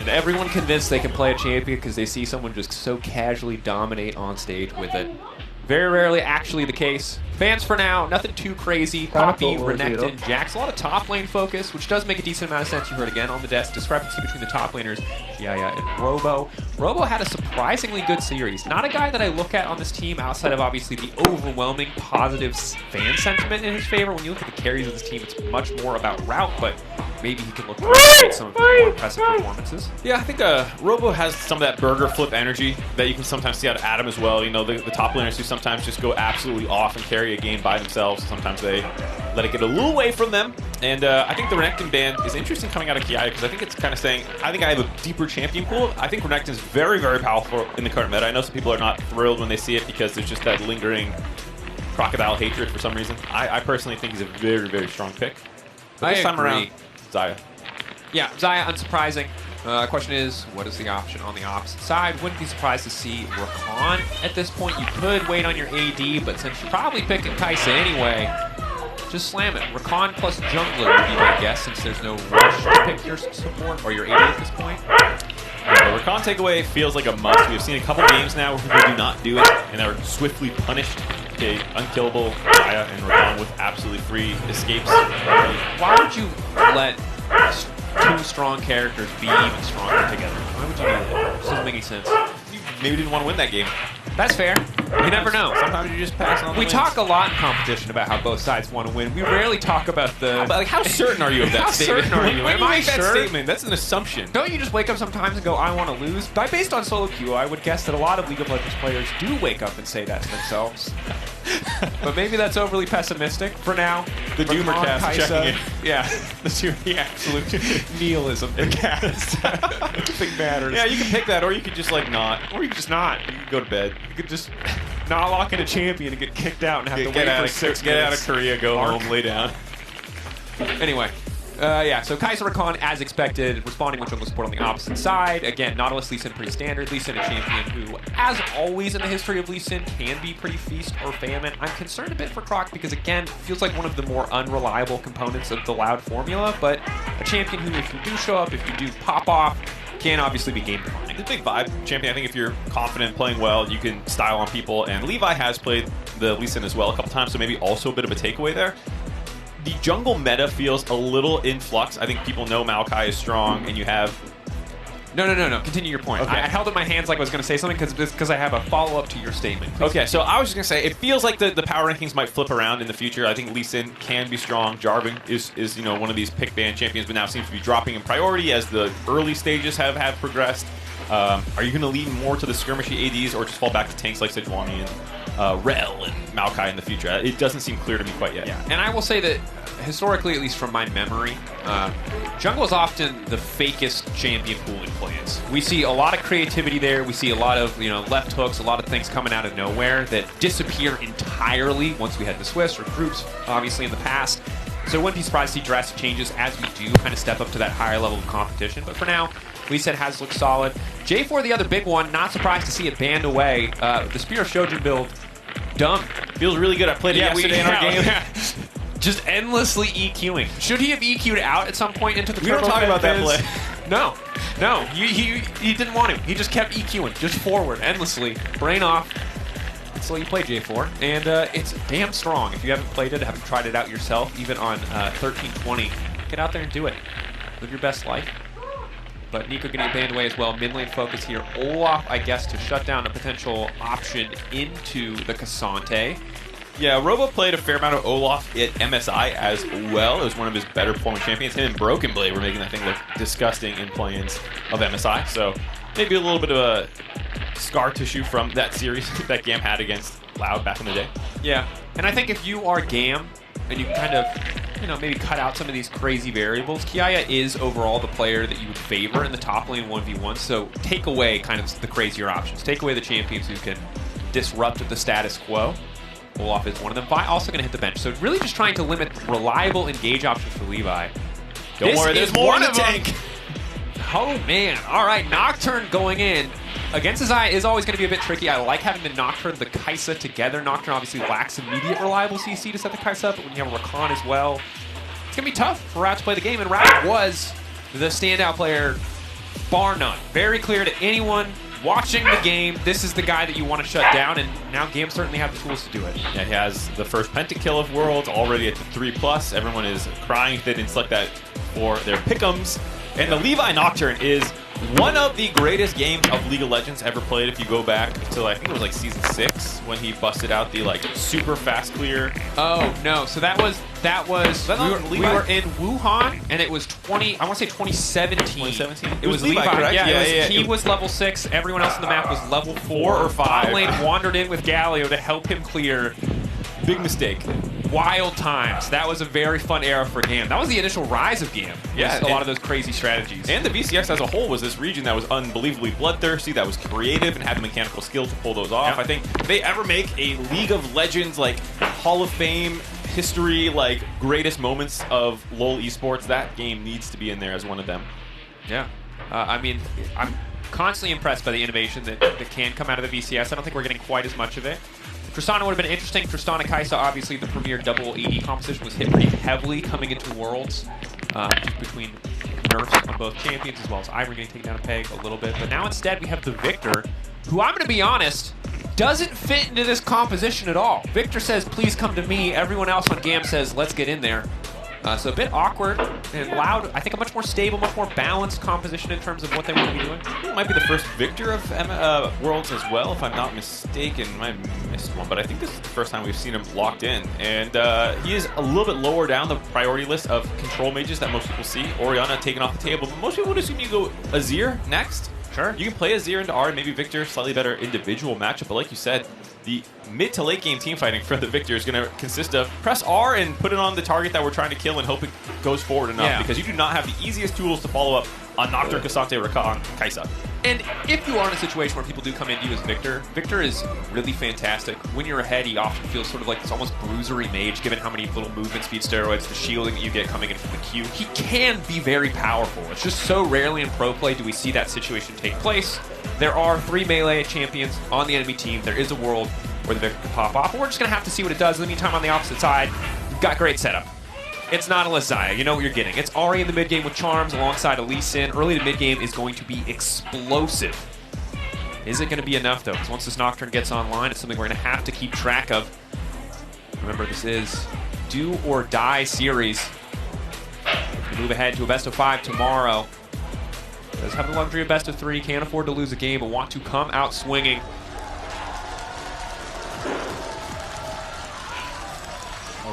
And everyone convinced they can play a champion because they see someone just so casually dominate on stage with it. Very rarely actually the case. Fans for now, nothing too crazy. Poppy, Renekton, Jax. A lot of top lane focus, which does make a decent amount of sense. You heard again on the desk, discrepancy between the top laners, Kiaya and Robo. Robo had a surprisingly good series. Not a guy that I look at on this team outside of obviously the overwhelming positive fan sentiment in his favor. When you look at the carries of this team, it's much more about route, but maybe he can look to replicate some of his more impressive performances. Yeah, I think Robo has some of that burger flip energy that you can sometimes see out of Adam as well. You know, the top laners who sometimes just go absolutely off and carry a game by themselves. Sometimes they let it get a little away from them. And I think the Renekton ban is interesting coming out of Kiaya because I think it's kind of saying, I think I have a deeper champion pool. I think Renekton's very, very powerful in the current meta. I know some people are not thrilled when they see it because there's just that lingering crocodile hatred for some reason. I personally think he's a very, very strong pick. But this time around, Xayah. Yeah, Xayah, unsurprising. Question is, what is the option on the opposite side? Wouldn't be surprised to see Rakan at this point. You could wait on your AD, but since you're probably picking Kai'Sa anyway, just slam it. Rakan plus jungler would be my guess, since there's no rush to pick your support or your AD at this point. Yeah, the Rakan takeaway feels like a must. We've seen a couple games now where people do not do it, and are swiftly punished. Okay, unkillable Xayah and Rakan with absolutely free escapes. Why would you let two strong characters be even stronger together? Why would you do that? This doesn't make any sense. You maybe didn't want to win that game. That's fair. You never know. Sometimes you just pass on the We wins. talk a lot in competition about how both sides want to win. We rarely talk about the... But like, how certain are you of that how statement? certain are you? When Am you I make that sure? statement, that's an assumption. Don't you just wake up sometimes and go, I want to lose? Based on solo queue, I would guess that a lot of League of Legends players do wake up and say that to themselves. But maybe that's overly pessimistic for now. The Doomer cast checking in. Yeah, the absolute nihilism. The cast. Nothing matters. Yeah, you can pick that, or you could just like not. Or you could just not. You could go to bed. You could just not lock in a champion and get kicked out and have to wait for 6 Get out minutes. of Korea, go home, lay down. Anyway, yeah, so Kai'Sa Rakan, as expected, responding with jungle support on the opposite side. Again, Nautilus, Lee Sin, pretty standard. Lee Sin, a champion who, as always in the history of Lee Sin, can be pretty feast or famine. I'm concerned a bit for Croc because, again, feels like one of the more unreliable components of the Loud formula, but a champion who, if you do show up, if you do pop off, can obviously be game defining. It's a big vibe champion. I think if you're confident playing well, you can style on people, and Levi has played the Lee Sin as well a couple times, so maybe also a bit of a takeaway there. The jungle meta feels a little in flux. I think people know Maokai is strong, and you have... No. Continue your point. Okay. I held up my hands like I was going to say something because I have a follow-up to your statement. Please. Okay, so I was just going to say, it feels like the power rankings might flip around in the future. I think Lee Sin can be strong. Jarvan is you know, one of these pick ban champions, but now seems to be dropping in priority as the early stages have progressed. Are you going to lean more to the skirmishy ADs or just fall back to tanks like Sejuani and Rel and Maokai in the future? It doesn't seem clear to me quite yet. Yeah, and I will say that historically, at least from my memory, jungle is often the fakest champion pool in plans. We see a lot of creativity there. We see a lot of left hooks, a lot of things coming out of nowhere that disappear entirely once we head to Swiss or groups, obviously in the past. So I wouldn't be surprised to see drastic changes as we do kind of step up to that higher level of competition. But for now, Lee Sin has looked solid. J4, the other big one, not surprised to see it banned away. The Spear of Shojin build, dumb. Feels really good. I played it yesterday in our game. Yeah. Just endlessly EQing. Should he have EQ'd out at some point into the turbo? We don't talk about that play. No. He didn't want to. He just kept EQing, just forward, endlessly. Brain off. So you play J4, and it's damn strong. If you haven't played it, haven't tried it out yourself, even on 1320, get out there and do it. Live your best life. But Nico getting banned away as well. Mid lane focus here. Olaf, I guess, to shut down a potential option into the Cassante. Yeah, Robo played a fair amount of Olaf at MSI as well. It was one of his better performing champions. Him and Broken Blade were making that thing look disgusting in play-ins of MSI. So maybe a little bit of a scar tissue from that series that GAM had against Loud back in the day. Yeah, and I think if you are GAM and you kind of, maybe cut out some of these crazy variables, Kiaya is overall the player that you would favor in the top lane 1v1. So take away kind of the crazier options. Take away the champions who can disrupt the status quo. Olaf is one of them. Vi also going to hit the bench. So really just trying to limit reliable engage options for Levi. Don't worry, there's more in the tank. Oh, man. All right, Nocturne going in. Against his eye is always going to be a bit tricky. I like having the Nocturne, the Kai'Sa together. Nocturne obviously lacks immediate reliable CC to set the Kai'Sa up, but when you have Rakan as well, it's going to be tough for Rat to play the game. And Rat was the standout player bar none. Very clear to anyone watching the game, this is the guy that you want to shut down, and now GAM certainly have the tools to do it. Yeah, he has the first pentakill of Worlds, already at the 3+. Everyone is crying if they didn't select that for their pick'ems. And the Levi Nocturne is one of the greatest games of League of Legends ever played. If you go back to, I think it was like Season 6 when he busted out the super fast clear. Oh no! So that was we were in Wuhan, and it was I want to say 2017. 2017. It was Levi, correct? Yeah, he was level 6. Everyone else on the map was level 4 or 5. Bot lane wandered in with Galio to help him clear. Big mistake. Wild times. That was a very fun era for GAM. That was the initial rise of GAM. Yeah, a lot of those crazy strategies. And the VCX as a whole was this region that was unbelievably bloodthirsty, that was creative, and had the mechanical skill to pull those off. Yeah. I think if they ever make a League of Legends Hall of Fame history, greatest moments of LoL esports, that game needs to be in there as one of them. Yeah. I mean, I'm constantly impressed by the innovation that can come out of the VCS. I don't think we're getting quite as much of it. Tristana would have been interesting. Tristana Kai'Sa, obviously, the premier double AD composition was hit pretty heavily coming into Worlds, just between nerfs on both champions, as well as Ivern getting taken down a peg a little bit. But now instead we have the Victor, who I'm going to be honest, doesn't fit into this composition at all. Victor says, please come to me. Everyone else on GAM says, let's get in there. So a bit awkward and Loud. I think a much more stable, much more balanced composition in terms of what they want to be doing. It might be the first Victor of Worlds as well, if I'm not mistaken. I missed one, but I think this is the first time we've seen him locked in. And he is a little bit lower down the priority list of control mages that most people see. Orianna taken off the table, but most people would assume you go Azir next. Sure. You can play Azir into R, maybe Victor, slightly better individual matchup, but like you said, the mid to late game team fighting for the Victor is going to consist of press R and put it on the target that we're trying to kill and hope it goes forward enough, because you do not have the easiest tools to follow up on Nocturne, Cassante, Rakan, Kai'Sa. And if you are in a situation where people do come into you as Victor, Victor is really fantastic. When you're ahead, he often feels sort of like this almost bruisery mage, given how many little movement speed steroids, the shielding that you get coming in from the Q. He can be very powerful. It's just so rarely in pro play do we see that situation take place. There are 3 melee champions on the enemy team. There is a world where the Victor can pop off, and we're just going to have to see what it does. In the meantime, on the opposite side, you've got great setup. It's not a Lizaya. You know what you're getting. It's Ahri in the mid game with Charms alongside a Lee Sin. Early to mid game is going to be explosive. Is it going to be enough, though? Because once this Nocturne gets online, it's something we're going to have to keep track of. Remember, this is do or die series. We move ahead to a best of 5 tomorrow. Does have the luxury of best of 3, can't afford to lose a game, but want to come out swinging.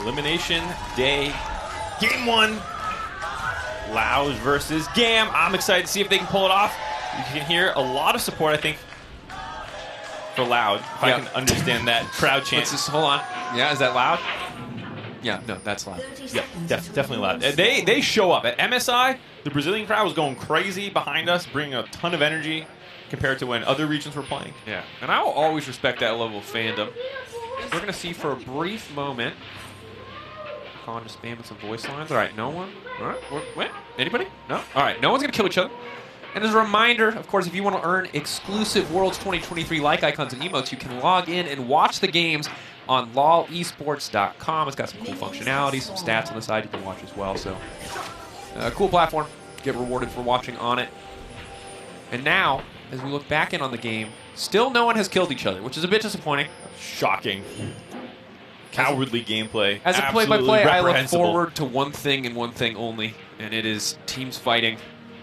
Elimination Day, Game 1. Loud versus GAM. I'm excited to see if they can pull it off. You can hear a lot of support, I think, for Loud. If I can understand that crowd chant. Let's just hold on. Yeah, is that Loud? Yeah, no, that's Loud. Yeah, definitely Loud. They show up at MSI. The Brazilian crowd was going crazy behind us, bringing a ton of energy compared to when other regions were playing. Yeah, and I will always respect that level of fandom. We're going to see for a brief moment. Colin just spamming some voice lines. All right, no one. All right, what? Anybody? No? All right, no one's going to kill each other. And as a reminder, of course, if you want to earn exclusive Worlds 2023 like icons and emotes, you can log in and watch the games on lolesports.com. It's got some cool functionality, some stats on the side you can watch as well. So, cool platform. Get rewarded for watching on it. And now, as we look back in on the game, still no one has killed each other, which is a bit disappointing. Shocking. Cowardly gameplay. As a play-by-play, I look forward to one thing and one thing only, and it is teams fighting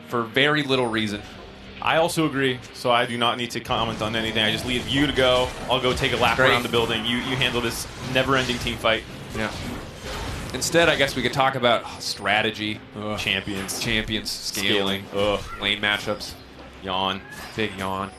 for very little reason. I also agree, so I do not need to comment on anything. I just leave you to go. I'll go take a lap around the building. You handle this never-ending team fight. Yeah. Instead, I guess we could talk about strategy. Champions. Scaling. Lane matchups. Yawn. Big yawn.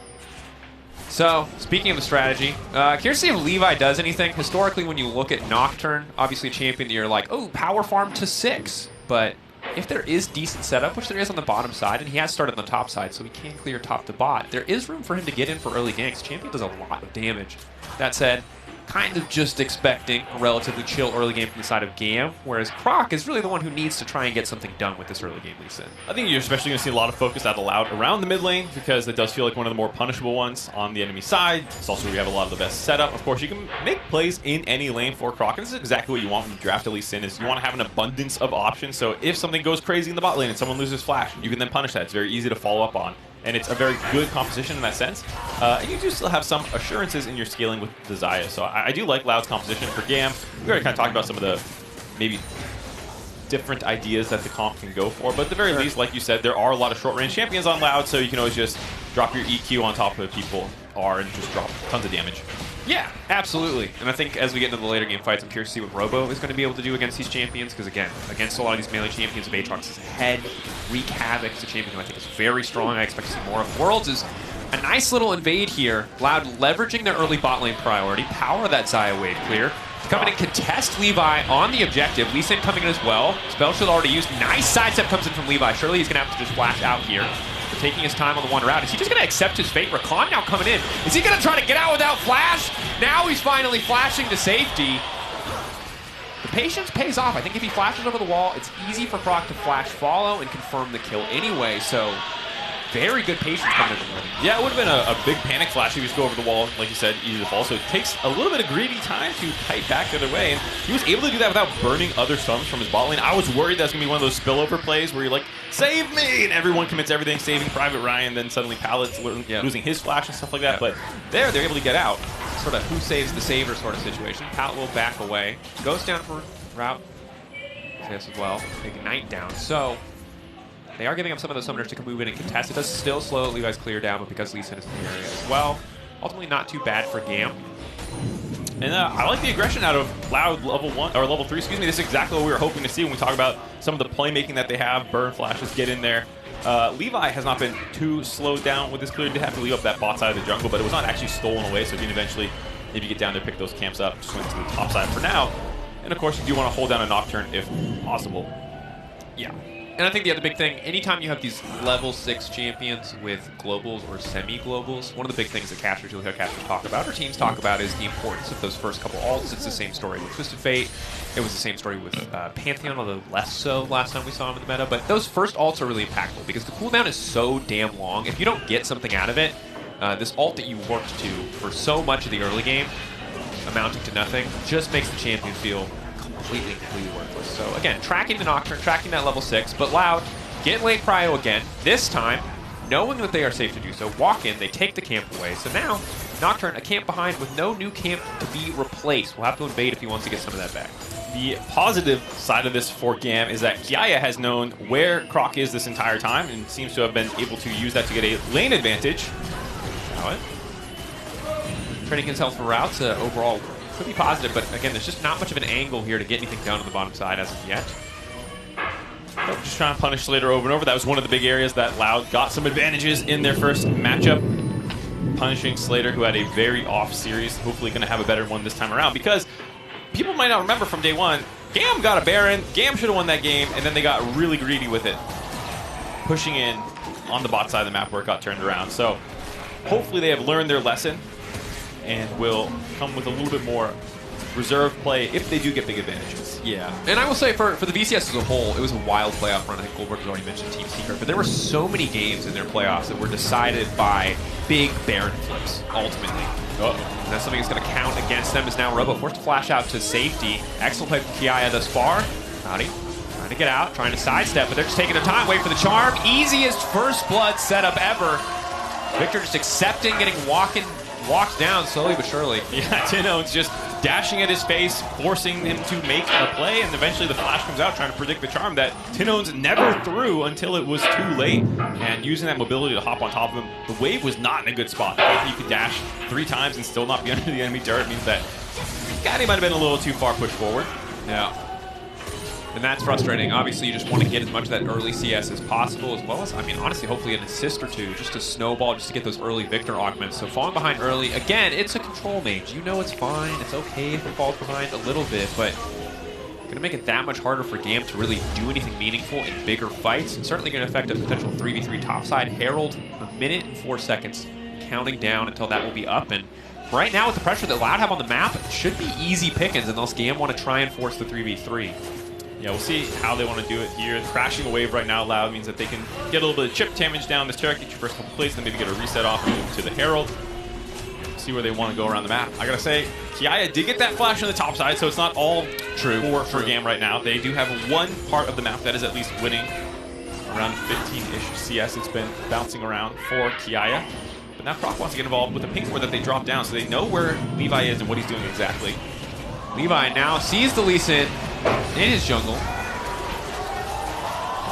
So, speaking of the strategy, curious to see if Levi does anything. Historically, when you look at Nocturne, obviously a champion that you're like, oh, power farm to 6. But if there is decent setup, which there is on the bottom side, and he has started on the top side, so he can clear top to bot, there is room for him to get in for early ganks. Champion does a lot of damage. That said, kind of just expecting a relatively chill early game from the side of GAM, whereas Croc is really the one who needs to try and get something done with this early game Lee Sin. I think you're especially going to see a lot of focus out loud around the mid lane because it does feel like one of the more punishable ones on the enemy side. It's also where you have a lot of the best setup. Of course, you can make plays in any lane for Croc, and this is exactly what you want when you draft a Lee Sin, is you want to have an abundance of options, so if something goes crazy in the bot lane and someone loses flash, you can then punish that. It's very easy to follow up on. And it's a very good composition in that sense. And you do still have some assurances in your scaling with the Xayah. So I do like Loud's composition for GAM. We already kind of talked about some of the maybe different ideas that the comp can go for. But at the very least, like you said, there are a lot of short-range champions on Loud, so you can always just drop your EQ on top of people and just drop tons of damage. Yeah, absolutely. And I think as we get into the later game fights, I'm curious to see what Robo is going to be able to do against these champions, because again, against a lot of these melee champions, Aatrox' head, wreak havoc. It's a champion who I think is very strong. I expect to see more of. Worlds is a nice little invade here. Loud leveraging their early bot lane priority, power that Xayah wave clear. Come in and contest Levi on the objective. Lee Sin coming in as well. Spell shield already used. Nice sidestep comes in from Levi. Surely he's going to have to just flash out here. Taking his time on the one route. Is he just going to accept his fate? Rakan now coming in. Is he going to try to get out without flash? Now he's finally flashing to safety. The patience pays off. I think if he flashes over the wall, it's easy for Croc to flash follow and confirm the kill anyway. So very good patience coming in. Yeah, it would have been a big panic flash if you just go over the wall, like you said, easy to fall. So it takes a little bit of greedy time to kite back the other way. And he was able to do that without burning other stuns from his bot lane. I was worried that's going to be one of those spillover plays where you're like, save me! And everyone commits everything, saving Private Ryan, then suddenly Pallet's losing his flash and stuff like that. But they're able to get out. Sort of who saves the saver sort of situation. Pallet will back away. Goes down for route. Yes, as well. Ignite down. So they are giving up some of those summoners to move in and contest. It does still slow Levi's clear down, but because Lee Sin is in the area as well, ultimately not too bad for GAM. And I like the aggression out of Loud level 1 or level 3. Excuse me. This is exactly what we were hoping to see when we talk about some of the playmaking that they have. Burn flashes get in there. Levi has not been too slowed down with this clear. Did have to leave up that bot side of the jungle, but it was not actually stolen away, so he can eventually maybe get down there, pick those camps up, swing to the top side for now. And of course, you do want to hold down a Nocturne if possible. Yeah. And I think the other big thing, anytime you have these level 6 champions with globals or semi-globals, one of the big things that casters, you'll hear casters talk about, or teams talk about, is the importance of those first couple ults. It's the same story with Twisted Fate. It was the same story with Pantheon, although less so last time we saw him in the meta. But those first ults are really impactful because the cooldown is so damn long. If you don't get something out of it, this ult that you worked to for so much of the early game, amounting to nothing, just makes the champion feel completely worthless. So again, tracking the Nocturne, tracking that level 6, but Loud, get late prio again, this time, knowing that they are safe to do so, walk in, they take the camp away. So now, Nocturne, a camp behind with no new camp to be replaced. We'll have to invade if he wants to get some of that back. The positive side of this for GAM is that Kiaya has known where Croc is this entire time and seems to have been able to use that to get a lane advantage. Trading his health for routes, overall could be positive, but again, there's just not much of an angle here to get anything done on the bottom side as of yet. Nope, just trying to punish Slater over and over. That was one of the big areas that Loud got some advantages in their first matchup. Punishing Slater, who had a very off series, hopefully going to have a better one this time around, because people might not remember from day one, GAM got a Baron, GAM should have won that game, and then they got really greedy with it, pushing in on the bot side of the map where it got turned around. So hopefully they have learned their lesson and will come with a little bit more reserve play if they do get big advantages. Yeah, and I will say for the VCS as a whole, it was a wild playoff run. I think Goldberg has already mentioned Team Secret, but there were so many games in their playoffs that were decided by big Baron flips, ultimately. And that's something that's going to count against them, is now Robo forced to flash out to safety. Excellent play from Kiaya thus far. Howdy. Trying to get out, trying to sidestep, but they're just taking their time, wait for the charm. Easiest first blood setup ever. Victor just accepting, getting walked down slowly but surely. Yeah, Tino's just dashing at his face, forcing him to make a play, and eventually the flash comes out trying to predict the charm that Tino's never threw until it was too late, and using that mobility to hop on top of him. The wave was not in a good spot. The fact that you could dash 3 times and still not be under the enemy turret means that Gaddy might have been a little too far pushed forward. Yeah. And that's frustrating. Obviously, you just want to get as much of that early CS as possible, as well as, I mean, honestly, hopefully an assist or two, just to snowball, just to get those early Victor augments. So falling behind early, again, it's a control mage. You know it's fine. It's okay if it falls behind a little bit, but going to make it that much harder for GAM to really do anything meaningful in bigger fights, and certainly going to affect a potential 3v3 topside. Herald, 1 minute and 4 seconds, counting down until that will be up, and right now with the pressure that Loud have on the map, it should be easy pickings unless GAM want to try and force the 3v3. Yeah, we'll see how they want to do it here. Crashing a wave right now, Loud, means that they can get a little bit of chip damage down this turret, get your first couple plays, then maybe get a reset off and move to the Herald. See where they want to go around the map. I gotta say, Kiaya did get that flash on the top side, so it's not all true for GAM right now. They do have one part of the map that is at least winning. Around 15-ish CS it's been bouncing around for Kiaya. But now Croc wants to get involved with the pink ward that they drop down, so they know where Levi is and what he's doing exactly. Levi now sees the Lee Sin in his jungle.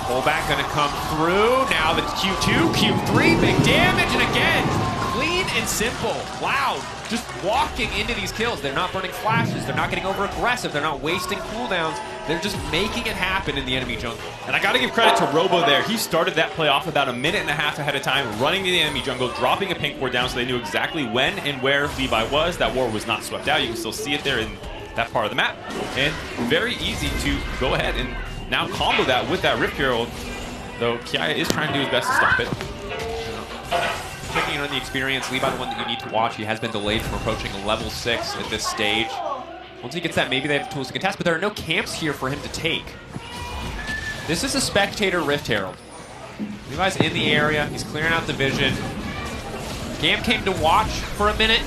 Pullback gonna come through. Now the Q2, Q3, big damage, and again, clean and simple. Wow, just walking into these kills. They're not burning flashes, they're not getting over aggressive, they're not wasting cooldowns. They're just making it happen in the enemy jungle. And I gotta give credit to Robo there. He started that play off about a minute and a half ahead of time, running to the enemy jungle, dropping a pink ward down so they knew exactly when and where Levi was. That ward was not swept out. You can still see it there in that part of the map. And very easy to go ahead and now combo that with that Rift Herald, though Kiaya is trying to do his best to stop it. Checking in on the experience, Levi the one that you need to watch. He has been delayed from approaching level 6 at this stage. Once he gets that, maybe they have tools to contest, but there are no camps here for him to take. This is a spectator Rift Herald. Levi's in the area, he's clearing out the vision. GAM came to watch for a minute,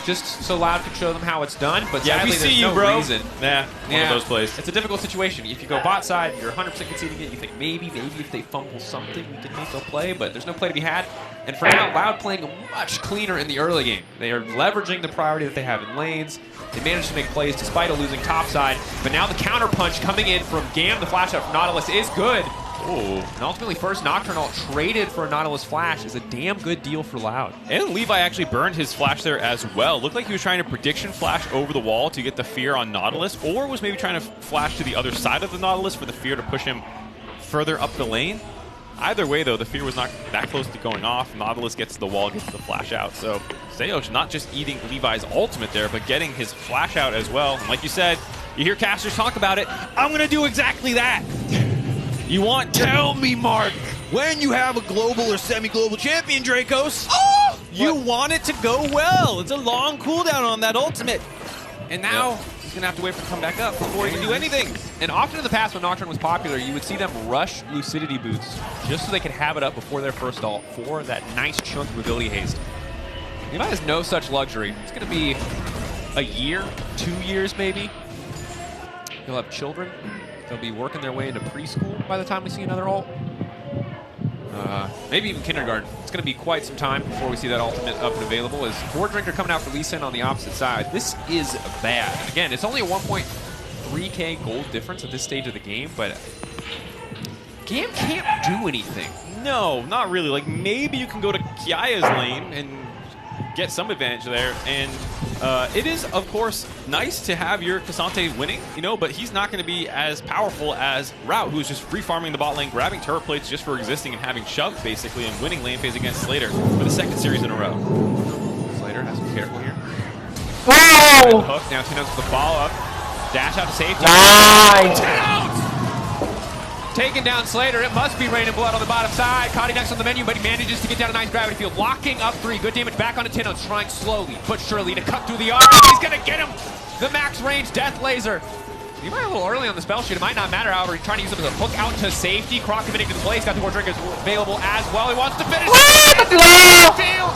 just so Loud could show them how it's done, but yeah, sadly, we see there's you, no bro. reason. Nah, one of those plays. It's a difficult situation. If you go bot side, you're 100% conceding it. You think maybe if they fumble something, we can make a play, but there's no play to be had. And for now, Loud playing much cleaner in the early game. They are leveraging the priority that they have in lanes. They managed to make plays despite a losing top side, but now the counter punch coming in from GAM, the flash out from Nautilus is good. Oh. And ultimately, first Nocturnal traded for a Nautilus flash is a damn good deal for Loud. And Levi actually burned his flash there as well. Looked like he was trying to prediction flash over the wall to get the fear on Nautilus, or was maybe trying to flash to the other side of the Nautilus for the fear to push him further up the lane. Either way, though, the fear was not that close to going off. Nautilus gets to the wall, gets the flash out. So Seosh not just eating Levi's ultimate there, but getting his flash out as well. And like you said, you hear casters talk about it. I'm going to do exactly that. You want? Tell me, Mark, when you have a global or semi-global champion, Dracos, you want it to go well. It's a long cooldown on that ultimate. And now he's going to have to wait for it to come back up before he can do anything. And often in the past when Nocturne was popular, you would see them rush Lucidity boots just so they could have it up before their first ult for that nice chunk of ability haste. Levi has no such luxury. It's going to be a year, 2 years maybe. He'll have children. They'll be working their way into preschool by the time we see another ult. Maybe even kindergarten. It's going to be quite some time before we see that ultimate up and available. As Board Drinker coming out for Lee Sin on the opposite side. This is bad. And again, it's only a 1.3k gold difference at this stage of the game, but GAM can't do anything. No, not really. Like, maybe you can go to Kiaya's lane and get some advantage there. And it is, of course, nice to have your Cassante winning, you know, but he's not going to be as powerful as Route, who's just free farming the bot lane, grabbing turret plates just for existing and having shove, basically, and winning lane phase against Slater for the second series in a row. Slater has to be careful here. Oh! Hook, now Tino's with the follow-up. Dash out to safety. Nice! Taking down Slater. It must be Rain and Blood on the bottom side. Caught next on the menu, but he manages to get down a nice gravity field. Locking up 3. Good damage back onto Tino. Trying slowly but surely to cut through the arm. He's going to get him. The max range death laser. He might be a little early on the spell shoot. It might not matter, however. He's trying to use him as a hook out to safety. Croc committing to the play. He's got the more drinkers available as well. He wants to finish. Field.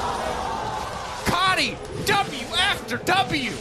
Cotty. W after W.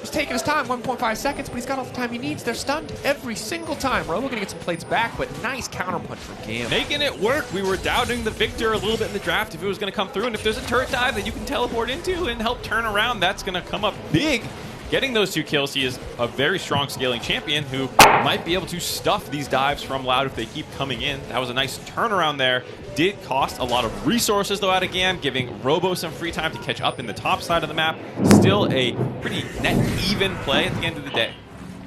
He's taking his time, 1.5 seconds, but he's got all the time he needs. They're stunned every single time. Robo gonna get some plates back, but nice counterpunch from GAM. Making it work. We were doubting the Victor a little bit in the draft if it was going to come through, and if there's a turret dive that you can teleport into and help turn around, that's going to come up big. Getting those 2 kills, he is a very strong scaling champion who might be able to stuff these dives from Loud if they keep coming in. That was a nice turnaround there. Did cost a lot of resources, though, out of GAM, giving Robo some free time to catch up in the top side of the map. Still a pretty net even play at the end of the day.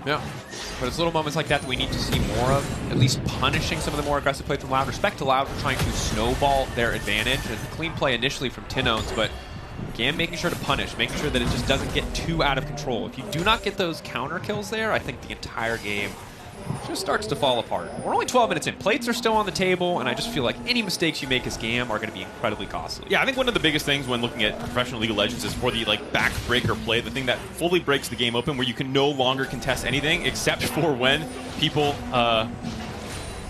Yeah, but it's little moments like that we need to see more of, at least punishing some of the more aggressive play from Loud. Respect to Loud for trying to snowball their advantage, and clean play initially from Tinones, but GAM making sure to punish, making sure that it just doesn't get too out of control. If you do not get those counter kills there, I think the entire game just starts to fall apart. We're only 12 minutes in. Plates are still on the table, and I just feel like any mistakes you make as GAM are going to be incredibly costly. Yeah, I think one of the biggest things when looking at professional League of Legends is for the backbreaker play, the thing that fully breaks the game open, where you can no longer contest anything except for when people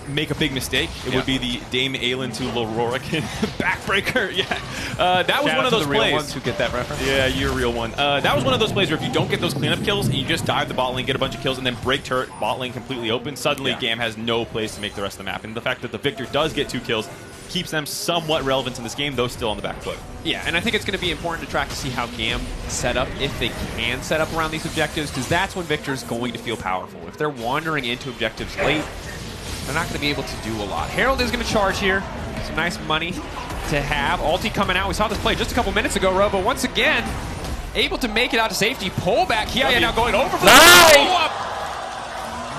make a big mistake. It would be the Dame Aelin to Lororican backbreaker. Yeah, that was one of those real plays. Ones who get that reference. Yeah, you're a real one. That was one of those plays where if you don't get those cleanup kills and you just dive the bot lane, get a bunch of kills, and then break turret, bot lane completely open, suddenly GAM has no place to make the rest of the map. And the fact that the Victor does get 2 kills keeps them somewhat relevant in this game, though still on the back foot. Yeah, and I think it's going to be important to track to see how GAM set up, if they can set up around these objectives, because that's when Victor's going to feel powerful. If they're wandering into objectives late, they're not going to be able to do a lot. Herald is going to charge here. Some nice money to have. Ulti coming out. We saw this play just a couple minutes ago, Robo. Once again, able to make it out to safety. Pull back. Kiaya now going over for the follow-up.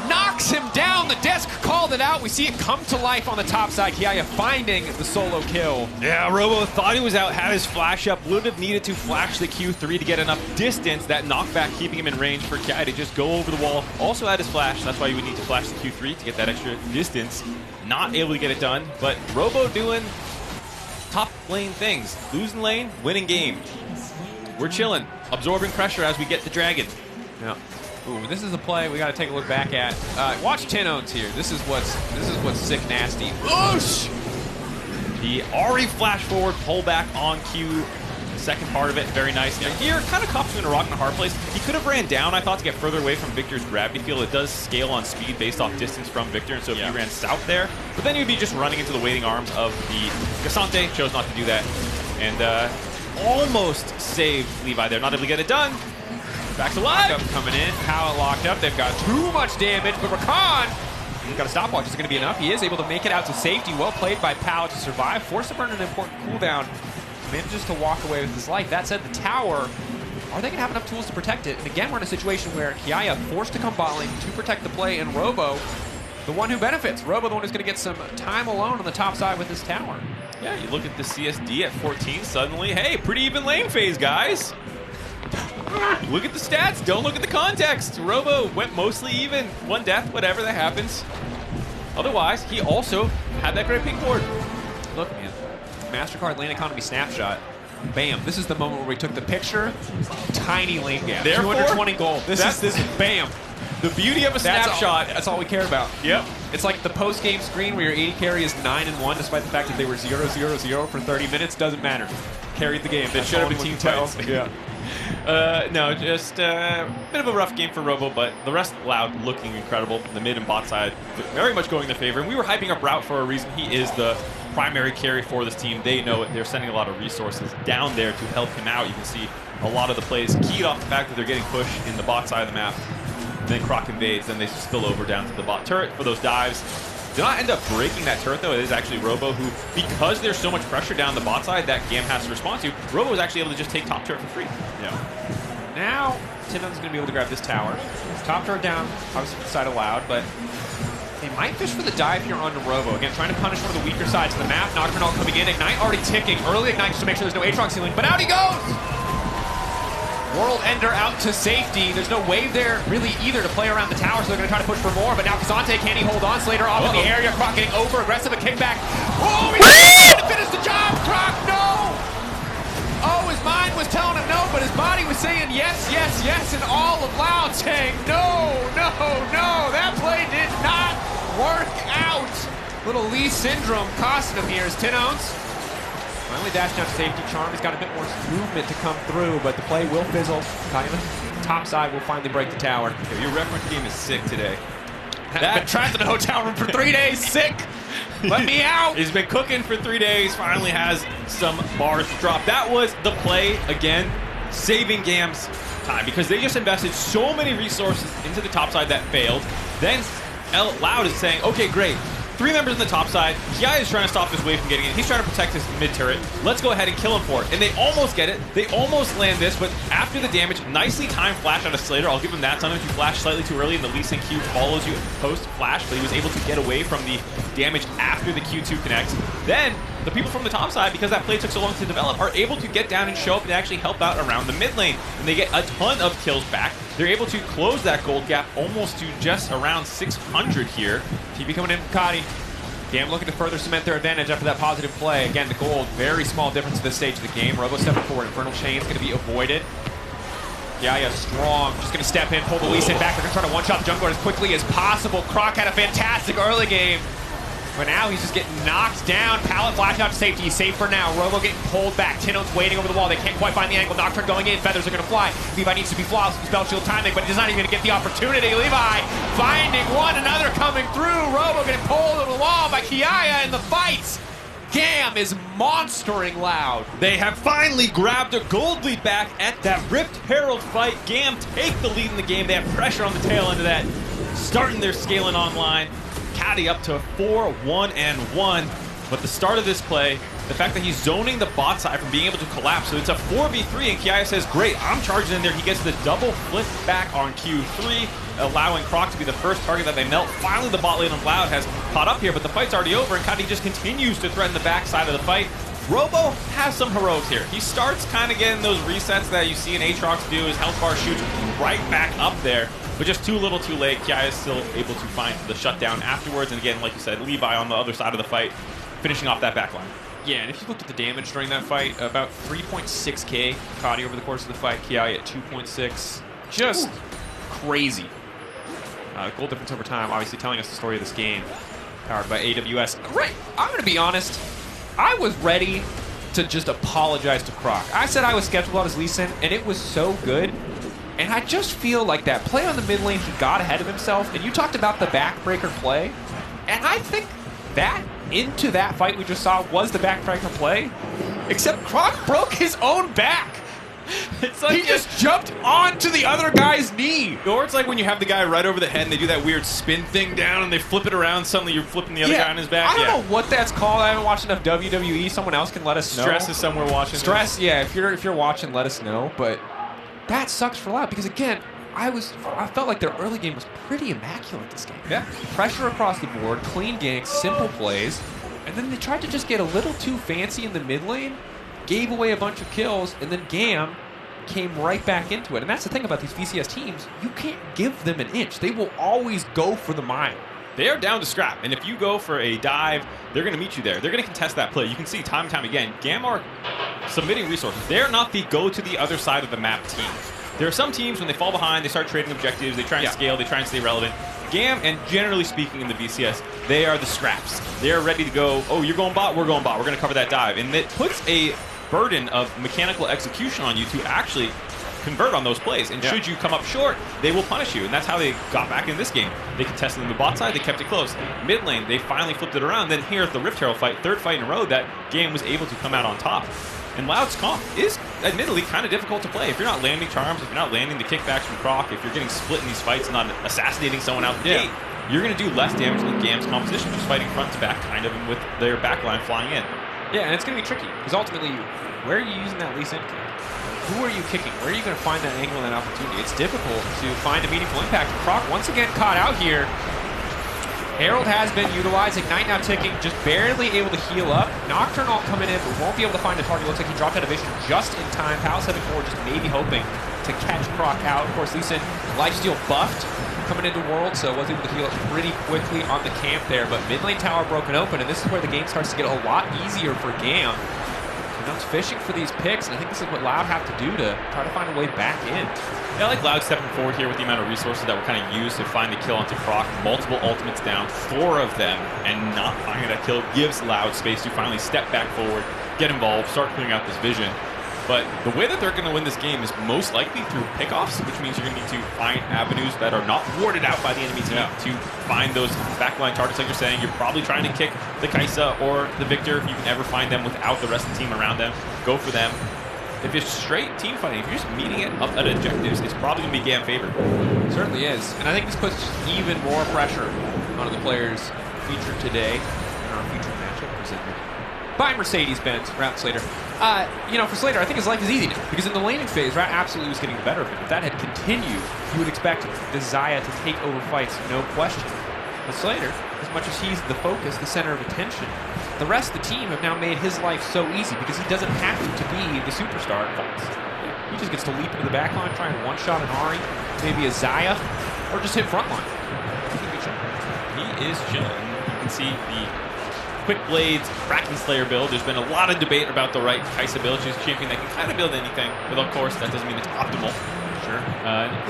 Knocks him down. The desk called it out. We see it come to life on the top side. Kiaya finding the solo kill. Yeah, Robo thought he was out, had his flash up, would have needed to flash the Q3 to get enough distance, that knockback keeping him in range for Kiaya to just go over the wall. Also had his flash, that's why you would need to flash the Q3 to get that extra distance. Not able to get it done, but Robo doing top lane things. Losing lane, winning game. We're chilling, absorbing pressure as we get the dragon. Yeah. Ooh, this is a play we got to take a look back at. Watch Tinones here. This is what's sick nasty. Oosh! The Ahri flash forward, pull back on Q. Second part of it, very nice. Now here, kind of caught him in a rock and a hard place. He could have ran down, I thought, to get further away from Victor's gravity field. It does scale on speed based off distance from Victor, and so if he ran south there, but then you'd be just running into the waiting arms of the Cassante. Chose not to do that, and almost saved Levi there. Not able to get it done. Back to live. Coming in. Pallet locked up. They've got too much damage, but Rakan, he's got a stopwatch. Is it going to be enough? He is able to make it out to safety. Well played by Pallet to survive. Forced to burn an important cooldown. Manages to walk away with his life. That said, the tower, are they going to have enough tools to protect it? And again, we're in a situation where Kiaya forced to come bot lane to protect the play, and Robo, the one who benefits. Robo, the one who's going to get some time alone on the top side with his tower. Yeah, you look at the CSD at 14, suddenly, hey, pretty even lane phase, guys. Look at the stats, don't look at the context. Robo went mostly even, 1 death, whatever, that happens. Otherwise, he also had that great pink board. Look, man, MasterCard lane economy snapshot. Bam, this is the moment where we took the picture. Tiny lane gap, Therefore, 220 gold. This is bam. The beauty of a snapshot. That's all we care about. Yep. It's like the post-game screen where your AD carry is 9-1, despite the fact that they were 0-0-0 for 30 minutes. Doesn't matter. Carried the game. That should have been team fights. Yeah. No, just a bit of a rough game for Robo, but the rest Loud looking incredible. The mid and bot side very much going in their favor. And we were hyping up Route for a reason. He is the primary carry for this team. They know it. They're sending a lot of resources down there to help him out. You can see a lot of the plays keyed off the fact that they're getting pushed in the bot side of the map. Then Croc invades, then they spill over down to the bot turret for those dives. Do not end up breaking that turret, though. It is actually Robo who, because there's so much pressure down the bot side that GAM has to respond to, Robo is actually able to just take top turret for free. Yeah. Now, Tindon's going to be able to grab this tower. Top turret down, obviously from the side of Loud, but they might fish for the dive here onto Robo. Again, trying to punish one of the weaker sides of the map. Nocturnal coming in, Ignite already ticking. Early Ignite just to make sure there's no Aatrox ceiling, but out he goes! World Ender out to safety. There's no wave there really either to play around the tower, so they're going to try to push for more. But now Cassante, can he hold on? Slater off in the area. Croc getting over. Aggressive, a kickback. Oh, he's to finish the job. Croc, no! Oh, his mind was telling him no, but his body was saying yes, yes, yes, and all of Loud saying no, no, no. That play did not work out. Little Lee syndrome costing him here as Tinones finally dashed down to safety. Charm has got a bit more movement to come through, but the play will fizzle. Top side will finally break the tower. Yeah, your reference game is sick today. Been trapped in a hotel room for 3 days. Sick. Let me out. He's been cooking for 3 days. Finally has some bars to drop. That was the play again, saving GAM's time because they just invested so many resources into the top side that failed. Then Loud is saying, okay, great. 3 members on the top side. Kiaya is trying to stop his wave from getting in. He's trying to protect his mid turret. Let's go ahead and kill him for it. And they almost get it. They almost land this, but after the damage, nicely timed flash out of Slater. I'll give him that. Sometimes you flash slightly too early and the Lee Sin Q follows you post flash, but he was able to get away from the damage after the Q2 connects. Then the people from the top side, because that play took so long to develop, are able to get down and show up and actually help out around the mid lane. And they get a ton of kills back. They're able to close that gold gap almost to just around 600 here. TB coming in from Cotty. GAM looking to further cement their advantage after that positive play. Again, the gold, very small difference at this stage of the game. Robo stepping forward. Infernal Chain's going to be avoided. Yeah, strong. Just going to step in, pull the Lee Sin back. They're going to try to one-shot the jungler as quickly as possible. Croc had a fantastic early game. But now he's just getting knocked down. Pallet flash out to safety. He's safe for now. Robo getting pulled back. Tino's waiting over the wall. They can't quite find the angle. Nocturne going in. Feathers are going to fly. Levi needs to be flawless with spell shield timing, but he's not even going to get the opportunity. Levi finding one, another coming through. Robo getting pulled over the wall by Kiaya in the fights. GAM is monstering Loud. They have finally grabbed a gold lead back at that Rift Herald fight. GAM take the lead in the game. They have pressure on the tail end of that. Starting their scaling online. Caddy up to 4-1-1. But the start of this play, the fact that he's zoning the bot side from being able to collapse. So it's a 4v3, and Kiaya says, great, I'm charging in there. He gets the double flip back on Q3, allowing Croc to be the first target that they melt. Finally, the bot lane of Loud has caught up here, but the fight's already over, and Caddy just continues to threaten the backside of the fight. Robo has some heroics here. He starts kind of getting those resets that you see an Aatrox do. His health bar shoots right back up there, but just too little too late. Kiaya is still able to find the shutdown afterwards, and again, like you said, Levi on the other side of the fight, finishing off that backline. Yeah, and if you looked at the damage during that fight, about 3.6k Cotty over the course of the fight, Kiaya at 2.6. Just crazy. Goal difference over time, obviously telling us the story of this game. Powered by AWS. Great. I'm going to be honest. I was ready to just apologize to Croc. I said I was skeptical about his Lee Sin, and it was so good. And I just feel like that play on the mid lane, he got ahead of himself. And you talked about the backbreaker play. And I think that into that fight we just saw was the backbreaker play. Except Croc broke his own back. It's like he just jumped onto the other guy's knee. Or it's like when you have the guy right over the head and they do that weird spin thing down and they flip it around, suddenly you're flipping the other guy on his back. I don't know what that's called. I haven't watched enough WWE. Someone else can let us know. Stress is somewhere watching. Stress, yeah, if you're watching, let us know. But that sucks for Loud because again, I felt like their early game was pretty immaculate this game. Yeah. Pressure across the board, clean ganks, simple plays. And then they tried to just get a little too fancy in the mid lane, gave away a bunch of kills, and then GAM came right back into it. And that's the thing about these VCS teams. You can't give them an inch. They will always go for the mile. They are down to scrap, and if you go for a dive, they're going to meet you there. They're going to contest that play. You can see time and time again, GAM are submitting resources. They're not the go to the other side of the map team. There are some teams, when they fall behind, they start trading objectives, they try and scale, they try and stay relevant. GAM, and generally speaking in the VCS, they are the scraps. They're ready to go, oh, you're going bot, we're going bot, we're going to cover that dive. And it puts a burden of mechanical execution on you to actually convert on those plays. And should you come up short, they will punish you. And that's how they got back in this game. They contested in the bot side, they kept it close. Mid lane, they finally flipped it around. Then here at the Rift Herald fight, third fight in a row, that GAM was able to come out on top. And Loud's comp is admittedly kind of difficult to play. If you're not landing charms, if you're not landing the kickbacks from Croc, if you're getting split in these fights and not assassinating someone out the gate, you're going to do less damage than GAM's composition, just fighting front to back kind of, and with their backline flying in. Yeah, and it's going to be tricky, because ultimately, where are you using that Lee Sin kick? Who are you kicking? Where are you going to find that angle and that opportunity? It's difficult to find a meaningful impact. Croc once again caught out here. Herald has been utilized. Ignite now ticking, just barely able to heal up. Nocturne all coming in, but won't be able to find a target. Looks like he dropped out of vision just in time. Palace heading forward, just maybe hoping to catch Croc out. Of course, Lee Sin lifesteal buffed coming into World, so was able to heal up pretty quickly on the camp there. But mid lane tower broken open, and this is where the game starts to get a lot easier for GAM. And now it's fishing for these picks, and I think this is what Loud have to do to try to find a way back in. Yeah, I like Loud stepping forward here with the amount of resources that were kind of used to find the kill onto Croc. Multiple ultimates down, 4 of them, and not finding that kill gives Loud space to finally step back forward, get involved, start clearing out this vision. But the way that they're going to win this game is most likely through pickoffs, which means you're going to need to find avenues that are not warded out by the enemy team to find those backline targets. Like you're saying, you're probably trying to kick the Kaisa or the Victor if you can ever find them without the rest of the team around them. Go for them. If it's straight team fighting, if you're just meeting it up at objectives, it's probably going to be GAM favored. Certainly is. And I think this puts even more pressure on the players featured today in our featured matchup presented by Mercedes-Benz, Rat Slater. You know, for Slater, I think his life is easy now, because in the laning phase, Rat absolutely was getting the better of him. If that had continued, you would expect Desire to take over fights, no question. But Slater, as much as he's the focus, the center of attention, the rest of the team have now made his life so easy because he doesn't have to be the superstar in fights. He just gets to leap into the back line, try and one-shot an Ari, maybe a Zaya, or just hit front line. He is chilling. You can see the Quick Blades Kraken Slayer build. There's been a lot of debate about the right Kaisa build. She's a champion that can kind of build anything, but of course that doesn't mean it's optimal. Sure.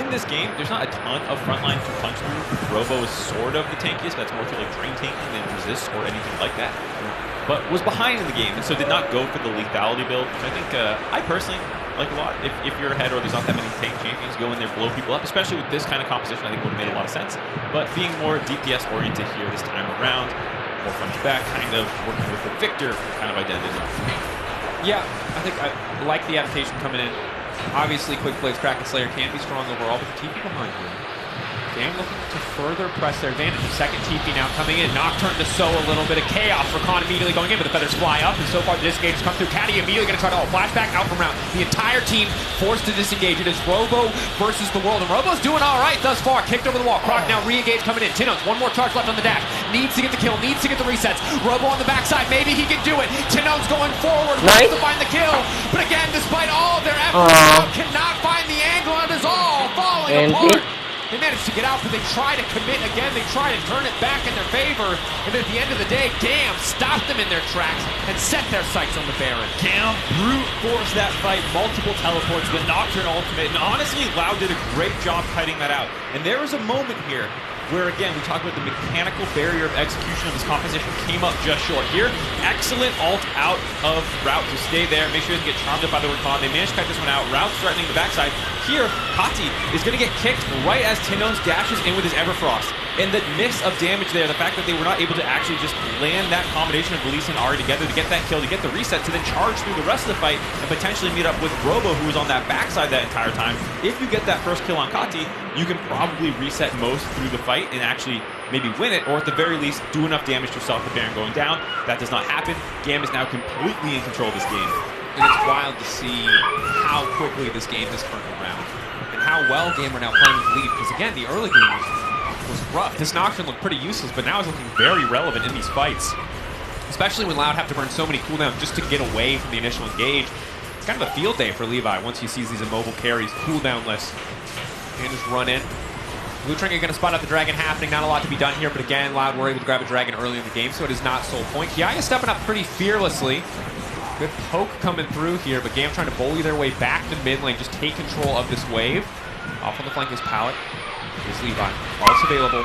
In this game, there's not a ton of frontline to punch through. Robo is sort of the tankiest, but that's more for like drain tanking than resist or anything like that. But was behind in the game, and so did not go for the lethality build, which I think I personally like a lot. If you're ahead or there's not that many tank champions, go in there, blow people up, especially with this kind of composition, I think would have made a lot of sense. But being more DPS oriented here this time around, more front to back, kind of working with the Victor kind of identity. Yeah, I think I like the adaptation coming in. Obviously, Quick Blades Kraken Slayer can be strong overall, but the TP behind him. GAM looking to further press their advantage. Second TP now coming in. Nocturne to sow a little bit of chaos. Rakan immediately going in, but the feathers fly up, and so far the disengage has come through. Caddy immediately going to try to flashback out from round. The entire team forced to disengage. It is Robo versus the world, and Robo's doing all right thus far. Kicked over the wall. Croc now re-engage coming in. Tino's one more charge left on the dash. Needs to get the kill, needs to get the resets. Robo on the backside, maybe he can do it. Tino's going forward, wants to find the kill, but again, despite all of their efforts, cannot find the angle, and it is all falling apart. They managed to get out, but they try to commit again. They try to turn it back in their favor. And then at the end of the day, GAM stopped them in their tracks and set their sights on the Baron. GAM brute forced that fight, multiple teleports, the Nocturne ultimate, and honestly, Loud did a great job kiting that out. And there was a moment here where, again, we talk about the mechanical barrier of execution of this composition came up just short. Here, excellent ult out of Route to stay there, make sure he doesn't get charmed up by the Rakan. They managed to cut this one out. Route's threatening the backside. Here, Kati is going to get kicked right as Tino's dashes in with his Everfrost. And the miss of damage there, the fact that they were not able to actually just land that combination of Release and Ari together to get that kill, to get the reset, to then charge through the rest of the fight and potentially meet up with Robo, who was on that backside that entire time. If you get that first kill on Kati, you can probably reset most through the fight and actually maybe win it, or at the very least, do enough damage to stop the Baron going down. That does not happen. GAM is now completely in control of this game. And it's wild to see how quickly this game has turned around and how well GAM are now playing with the lead. Because again, the early game was rough. This Nocturne looked pretty useless, but now is looking very relevant in these fights. Especially when Loud have to burn so many cooldowns just to get away from the initial engage. It's kind of a field day for Levi once he sees these immobile carries cooldownless. And just run in. Blue Trinket going to spot out the dragon happening. Not a lot to be done here, but again, Loud were able to grab a dragon early in the game, so it is not sole point. Kiaya stepping up pretty fearlessly. Good poke coming through here, but GAM trying to bully their way back to mid lane, just take control of this wave. Off on the flank is Pallet. Here's Levi. Also available.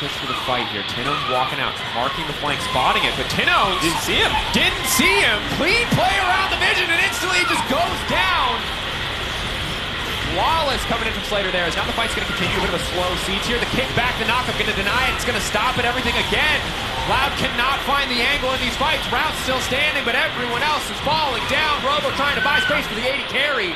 Push for the fight here. Tino's walking out, marking the flank, spotting it, but Tino's didn't see him. Didn't see him. Clean play around the vision, and instantly he just goes down. Flawless coming in from Slater there. As now the fight's going to continue. A bit of a slow siege here. The kick back, the knockup going to deny it. It's going to stop it. Everything again. Loud cannot find the angle in these fights. Route's still standing, but everyone else is falling down. Robo trying to buy space for the 80 carry.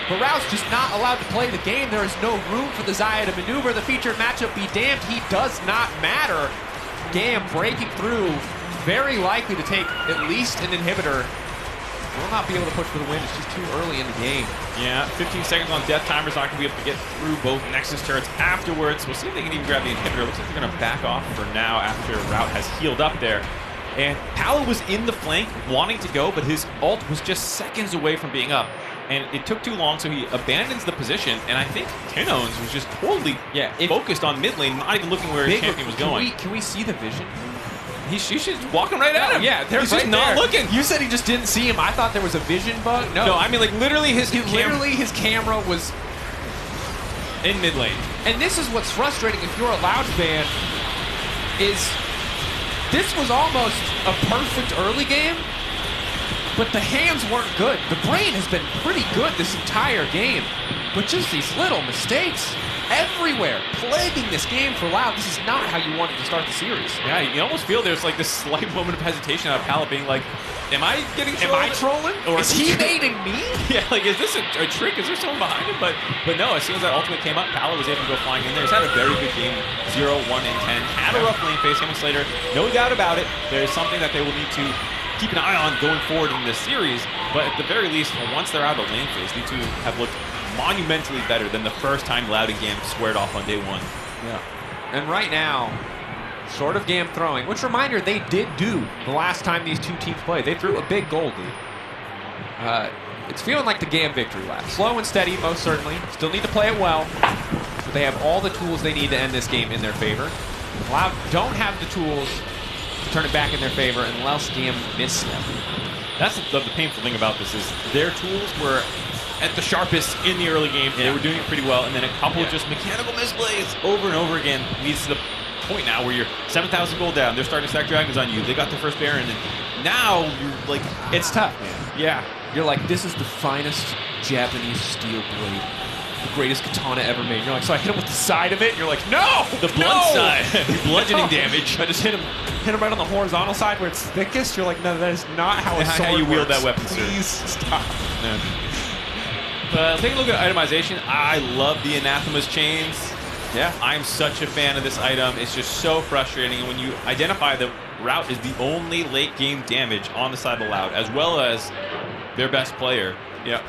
But Route's just not allowed to play the game. There is no room for the Zaya to maneuver. The featured matchup be damned. He does not matter. GAM breaking through. Very likely to take at least an inhibitor. Will not be able to push for the win. It's just too early in the game. Yeah, 15 seconds on death timer's not going to be able to get through both Nexus turrets afterwards. We'll see if they can even grab the inhibitor. Looks like they're going to back off for now after Route has healed up there. And Palo was in the flank wanting to go, but his ult was just seconds away from being up. And it took too long, so he abandons the position. And I think Tino's was just totally focused on mid lane, not even looking where his champion was going. Can we see the vision? He's just walking right at him. Yeah, he's just not looking. You said he just didn't see him. I thought there was a vision bug. No, I mean like literally his camera was in mid lane. And this is what's frustrating if you're a Loud fan, is this was almost a perfect early game, but the hands weren't good. The brain has been pretty good this entire game, but just these little mistakes everywhere, plaguing this game for Loud. This is not how you wanted to start the series. Yeah, you almost feel there's like this slight moment of hesitation out of Pallet being like, am I trolling? Or is he baiting me? Yeah, like, is this a trick? Is there someone behind him? But no, as soon as that ultimate came up, Pallet was able to go flying in there. He's had a very good game, 0, 1, and 10. Had a rough lane face, him and Slater. No doubt about it. There's something that they will need to keep an eye on going forward in this series. But at the very least, once they're out of the lane phase, these two have looked monumentally better than the first time Loud and GAM squared off on day one. Yeah. And right now, Short of GAM throwing, which reminder they did do the last time these two teams played. They threw a big goal lead. It's feeling like the GAM victory lap. Slow and steady, most certainly. Still need to play it well, but they have all the tools they need to end this game in their favor. Loud don't have the tools to turn it back in their favor unless GAM miss them. That's the painful thing about this is their tools were at the sharpest in the early game. They were doing it pretty well, and then a couple of just mechanical misplays over and over again leads to the point now where you're 7,000 gold down. They're starting to stack dragons on you. They got their first Baron, and now you're like, it's tough, man. Yeah. You're like, this is the finest Japanese steel blade. The greatest katana ever made. You're like, so I hit him with the side of it? And you're like, no! The blunt side. Bludgeoning damage. I just hit him right on the horizontal side where it's thickest. You're like, no, that is not how a sword you wield works. that weapon, sir. Please stop. Yeah. Take a look at itemization. I love the Anathema's chains. Yeah. I'm such a fan of this item. It's just so frustrating. And when you identify that Route is the only late game damage on the side of Loud, as well as their best player,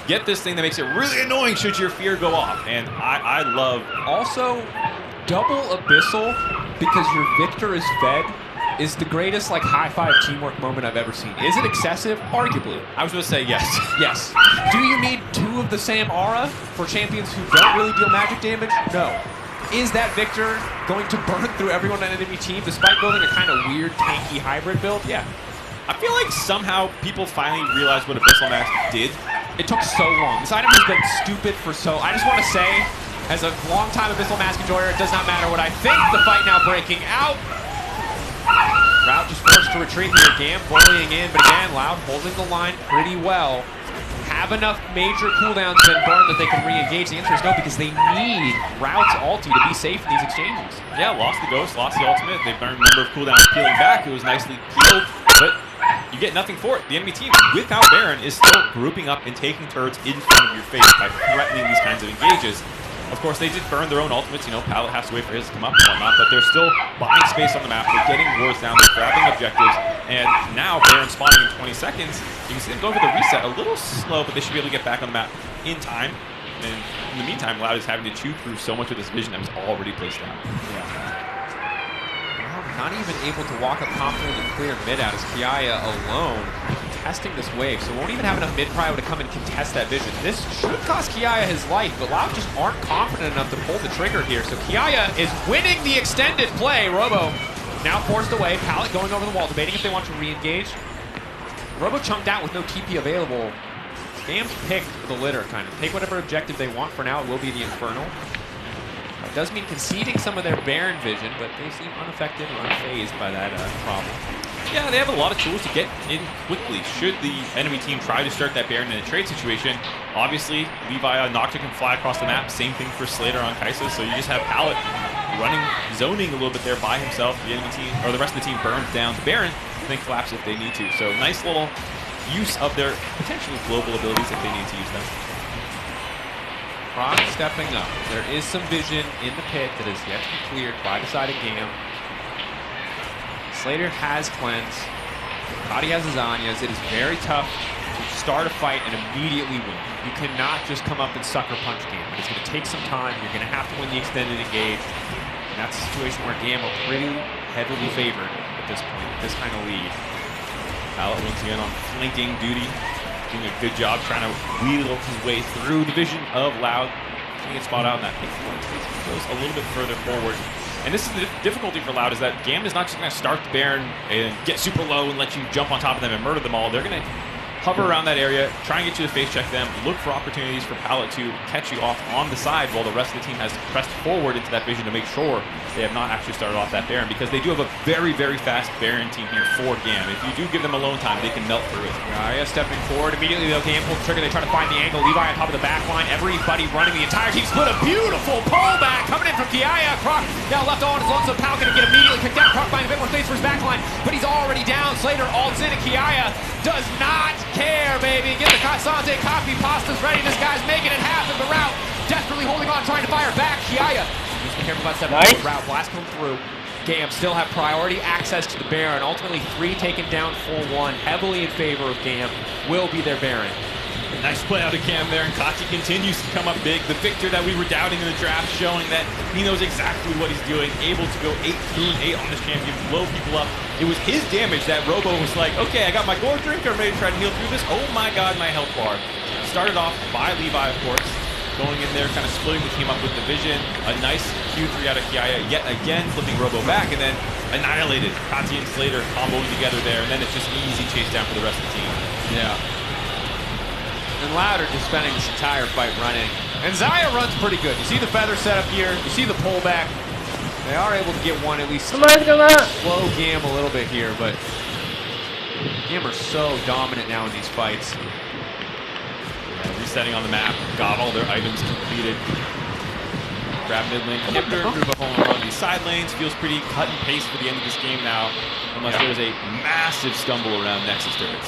get this thing that makes it really annoying should your fear go off. And I love... Also, double Abyssal, because your Victor is fed, is the greatest like high-five teamwork moment I've ever seen. Is it excessive? Arguably. I was going to say yes. Yes. Do you need two of the same aura for champions who don't really deal magic damage? No. Is that Victor going to burn through everyone on an enemy team despite building a kind of weird tanky hybrid build? Yeah. I feel like somehow people finally realized what Abyssal Mask did. It took so long. This item has been stupid for so... I just want to say, as a long-time Abyssal Mask enjoyer, it does not matter what I think. The fight now breaking out. Route just forced to retreat here. GAM bullying in, but again, Loud holding the line pretty well. Have enough major cooldowns been burned that they can re-engage? The answer is no, because they need Route's ulti to be safe in these exchanges. Yeah, lost the Ghost, lost the ultimate. They burned a number of cooldowns peeling back. It was nicely peeled, but you get nothing for it. The enemy team, without Baron, is still grouping up and taking turrets in front of your face by threatening these kinds of engages. Of course, they did burn their own ultimates. Pallet has to wait for his to come up and whatnot, but they're still buying space on the map. They're getting wards down. They're grabbing objectives. And now Baron spawning in 20 seconds. You can see them go for the reset a little slow, but they should be able to get back on the map in time. And in the meantime, Loud is having to chew through so much of this vision that was already placed down. Not even able to walk up confidently and clear mid out as Kiaya alone contesting this wave. So won't even have enough mid prio to come and contest that vision. This should cost Kiaya his life, but Loud just aren't confident enough to pull the trigger here. So Kiaya is winning the extended play. Robo now forced away. Pallet going over the wall, debating if they want to re-engage. Robo chunked out with no TP available. GAM's picked the litter, kind of. Take whatever objective they want for now. It will be the Infernal. It does mean conceding some of their Baron vision, but they seem unaffected or unfazed by that problem. Yeah, they have a lot of tools to get in quickly should the enemy team try to start that Baron in a trade situation. Obviously, Levi Nocta can fly across the map. Same thing for Slater on Kai'Sa, so you just have Pallet running, zoning a little bit there by himself. The enemy team, or the rest of the team, burns down the Baron, and then collapse if they need to. So nice little use of their potentially global abilities if they need to use them. Prague stepping up. There is some vision in the pit that is yet to be cleared by the side of GAM. Slater has cleanse. Kadi has his Anyas. It is very tough to start a fight and immediately win. You cannot just come up and sucker punch GAM. It's going to take some time. You're going to have to win the extended engage. And that's a situation where GAM are pretty heavily favored at this point, with this kind of lead. Pallet once again on flanking duty. Doing a good job trying to wheel his way through the vision of Loud. Getting a spot out in that pick point. He goes a little bit further forward. And this is the difficulty for Loud, is that GAM is not just going to start the Baron and get super low and let you jump on top of them and murder them all. They're going to hover around that area, try and get you to face check them, look for opportunities for Pallet to catch you off on the side while the rest of the team has pressed forward into that vision to make sure they have not actually started off that Baron, because they do have a very, very fast Baron team here for GAM. If you do give them alone time, they can melt through it. Kiaya stepping forward. Immediately, though, GAM pulls the trigger. They try to find the angle. Levi on top of the back line. Everybody running. The entire team split. A beautiful pullback coming in from Kiaya. Croc now left all on his own, so Pal going to get immediately kicked out. Croc finding a bit more space for his back line, but he's already down. Slater ults in, and Kiaya does not care, baby. Get the Casante coffee pastas ready. This guy's making it happen. The Route desperately holding on, trying to fire back. Kiaya, just be careful about stepping nice. Route blast coming through. GAM still have priority access to the Baron. Ultimately, 3 taken down 4-1, heavily in favor of GAM. Will be their Baron. Nice play out of Cam there, and Kati continues to come up big. The Victor that we were doubting in the draft, showing that he knows exactly what he's doing, able to go 8-2-8 on this champion, blow people up. It was his damage that Robo was like, okay, I got my gourd drink, I'm ready to try to heal through this. Oh my god, my health bar. Started off by Levi, of course, going in there, kind of splitting the team up with the vision. A nice Q3 out of Kiaya, yet again flipping Robo back, and then annihilated. Kati and Slater comboing together there, and then it's just easy chase down for the rest of the team. Yeah. And Louder just spending this entire fight running. And Zaya runs pretty good. You see the feather setup here. You see the pullback. They are able to get one at least. Somebody's gonna. Slow GAM a little bit here, but GAM are so dominant now in these fights. Yeah, resetting on the map. Got all their items completed. Grab mid lane inhibitor, move up on these side lanes. Feels pretty cut and paste for the end of this game now, unless there's a massive stumble around Nexus turrets.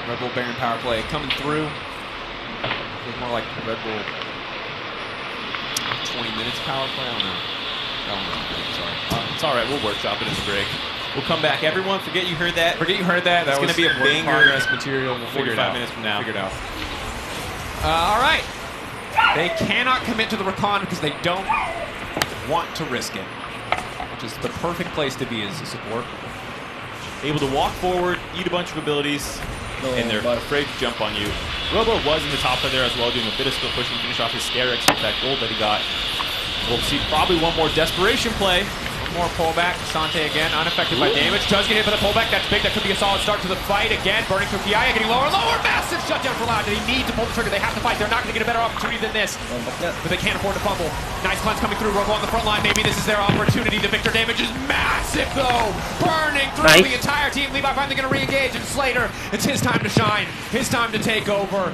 Red Bull Baron power play coming through. Feels more like Red Bull 20 minutes power play. I don't know. Sorry. It's all right. We'll workshop it in the break. We'll come back. Everyone, forget you heard that. Forget you heard that. That's going to be a banger material. We'll figure it out. 45 minutes from now. Figure it out. All right. They cannot commit to the recon because they don't want to risk it, which is the perfect place to be as a support. Able to walk forward, eat a bunch of abilities, and they're afraid to jump on you. Robo was in the top side there as well, doing a bit of skill pushing, finish off his Scarix with that gold that he got. We'll see probably one more desperation play. More pullback. Sante again, unaffected by damage. Does get hit by the pullback. That's big. That could be a solid start to the fight. Again, burning through Kiaya, getting lower, lower. Massive shutdown for Loud. They need to pull the trigger. They have to fight. They're not going to get a better opportunity than this. But they can't afford to fumble. Nice cleanse coming through. Robo on the front line. Maybe this is their opportunity. The Victor damage is massive, though. Burning through the entire team. Levi finally going to re-engage. And Slater, it's his time to shine. His time to take over.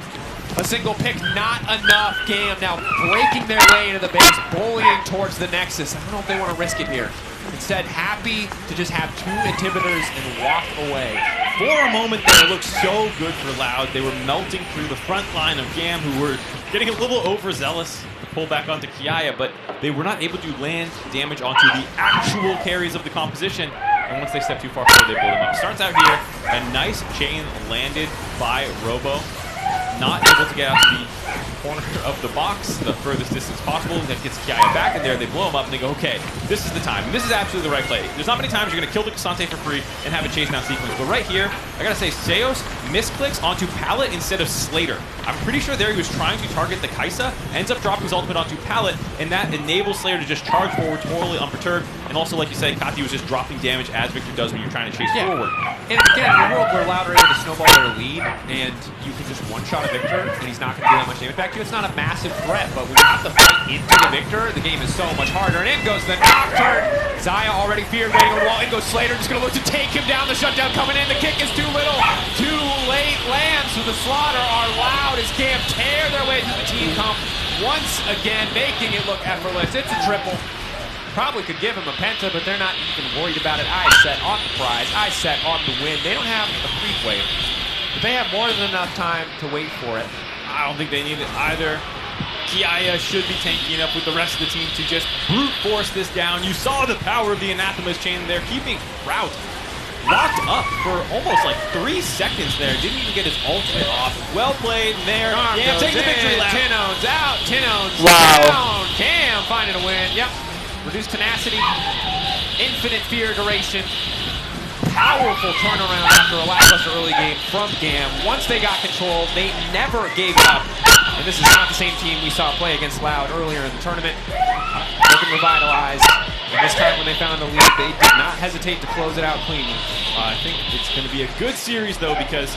A single pick, not enough. GAM now breaking their way into the base, bullying towards the Nexus. I don't know if they want to risk it here. Instead, happy to just have 2 inhibitors and walk away. For a moment there, it looked so good for Loud. They were melting through the front line of GAM, who were getting a little overzealous to pull back onto Kiaya, but they were not able to land damage onto the actual carries of the composition. And once they step too far forward, they pull them up. Starts out here, a nice chain landed by Robo. Not able to get out to the corner of the box, the furthest distance possible. That gets Kiaya back in there. They blow him up and they go, okay, this is the time. And this is absolutely the right play. There's not many times you're going to kill the Cassante for free and have a chase down sequence. But right here, I got to say, Seos misclicks onto Pallet instead of Slater. I'm pretty sure there he was trying to target the Kaisa, ends up dropping his ultimate onto Pallet, and that enables Slater to just charge forward totally unperturbed. And also, like you said, Kati was just dropping damage as Victor does when you're trying to chase forward. And again, in a world where Loud are able to snowball their lead, and you can just one-shot a Victor, and he's not going to do that much damage back to you, it's not a massive threat, but when you have to fight into the Victor, the game is so much harder. And in goes the Nocturne. Zaya already feared waiting on the wall. In goes Slater, just going to look to take him down. The shutdown coming in. The kick is too little. Too late lands. So the Slaughter are Loud as GAM tear their way through the team comp once again, making it look effortless. It's a triple. Probably could give him a penta, but they're not even worried about it. I set on the prize. I set on the win. They don't have a creep wave, but they have more than enough time to wait for it. I don't think they need it either. Kiaya should be tanking up with the rest of the team to just brute force this down. You saw the power of the Anathema's chain there, keeping Route locked up for almost like 3 seconds there. Didn't even get his ultimate off. Well played there. GAM taking the victory lap. Tino's out. Tino's Wow. down. GAM finding a win. Yep. Reduced tenacity. Infinite fear duration. Powerful turnaround after a lackluster early game from GAM. Once they got control, they never gave up. And this is not the same team we saw play against Loud earlier in the tournament. Looking revitalized. And this time when they found a lead, they did not hesitate to close it out cleanly. I think it's going to be a good series, though, because